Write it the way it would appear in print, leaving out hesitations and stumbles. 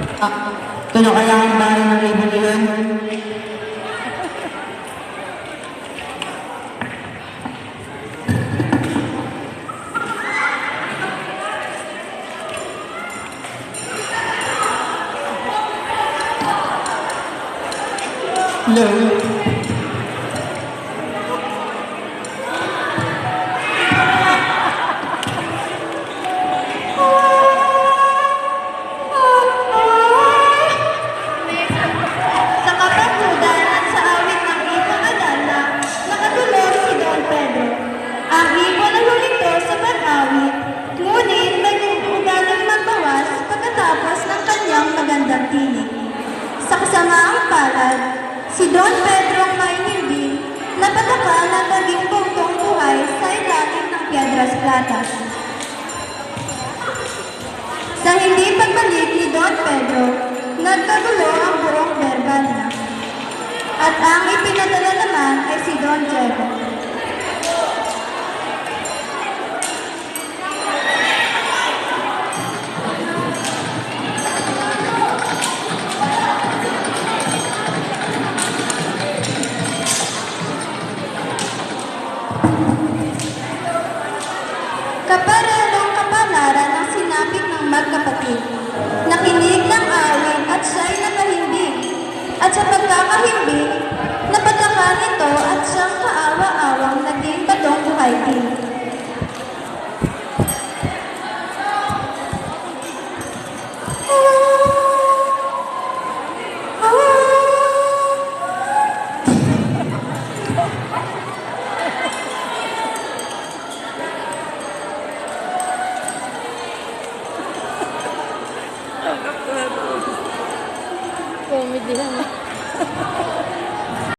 Ito na kaya ang bahay ng ibon iyon? Hello? Sa kapagudan at sa awit ng ibong Adana, nakatulog si Don Pedro. Ang ibon ay huminto sa pag-awit, ngunit nag-ugaling magbawas pagkatapos ng kanyang magandang tinig. Sa kasamaang palad, si Don Pedro ang mainimbing napataka ng naging bugtong buhay sa ilalim ng Piedras Platas. Sa hindi pagbalik ni Don Pedro, nagkagulo ang buong Verbania. At ang ipinadala naman ay si Don Diego. Kaparehong kapalaran ang sinapit ng magkapatid. Nakinig ng awit at siya'y nakahimbing. At sa pagkakahimbing, napataka nito at siyang kaawa-awang naging batong buhay din. Comedy naman.